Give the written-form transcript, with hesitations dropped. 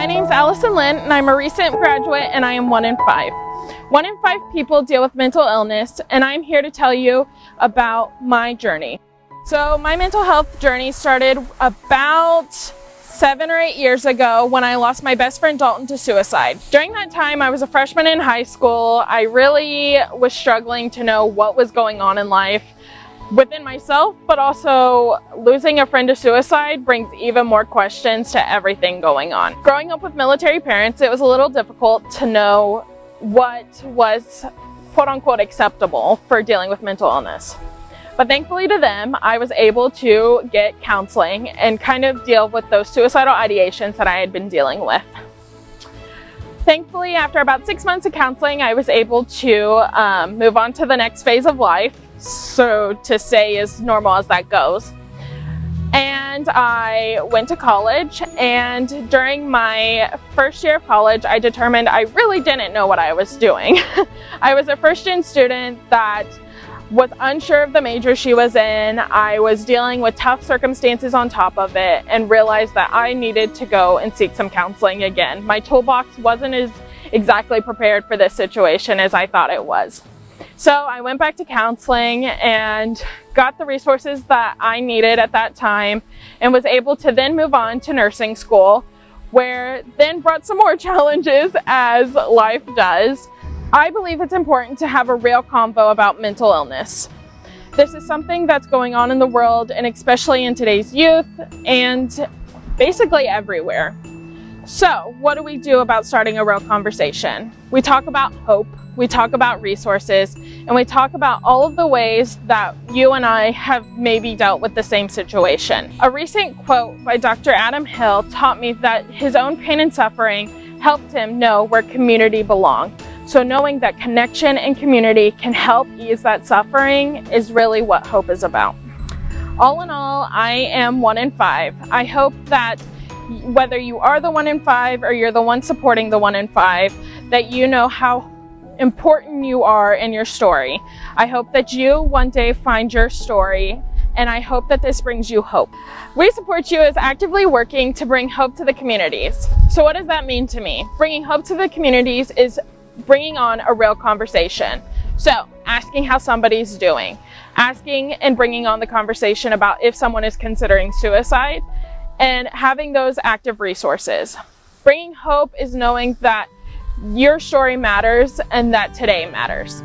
My name's Allison Lynn, and I'm a recent graduate, and I am 1 in 5. 1 in 5 people deal with mental illness, and I'm here to tell you about my journey. So my mental health journey started about 7 or 8 years ago when I lost my best friend Dalton to suicide. During that time, I was a freshman in high school. I really was struggling to know what was going on in life within myself, but also losing a friend to suicide brings even more questions to everything going on. Growing up with military parents, it was a little difficult to know what was quote-unquote acceptable for dealing with mental illness. But thankfully to them, I was able to get counseling and kind of deal with those suicidal ideations that I had been dealing with. Thankfully, after about 6 months of counseling, I was able to move on to the next phase of life, so to say as normal as that goes. And I went to college, and during my first year of college, I determined I really didn't know what I was doing. I was a first-gen student that was unsure of the major she was in. I was dealing with tough circumstances on top of it and realized that I needed to go and seek some counseling again. My toolbox wasn't as exactly prepared for this situation as I thought it was. So I went back to counseling and got the resources that I needed at that time and was able to then move on to nursing school, where then brought some more challenges as life does. I believe it's important to have a real convo about mental illness. This is something that's going on in the world, and especially in today's youth and basically everywhere. So what do we do about starting a real conversation? We talk about hope, we talk about resources, and we talk about all of the ways that you and I have maybe dealt with the same situation. A recent quote by Dr. Adam Hill taught me that his own pain and suffering helped him know where community belonged. So knowing that connection and community can help ease that suffering is really what hope is about. All in all, I am 1 in 5. I hope that whether you are the 1 in 5 or you're the one supporting the 1 in 5, that you know how important you are in your story. I hope that you one day find your story, and I hope that this brings you hope. We Support You is actively working to bring hope to the communities. So what does that mean to me? Bringing hope to the communities is bringing on a real conversation. So asking how somebody's doing, asking and bringing on the conversation about if someone is considering suicide, and having those active resources. Bringing hope is knowing that your story matters and that today matters.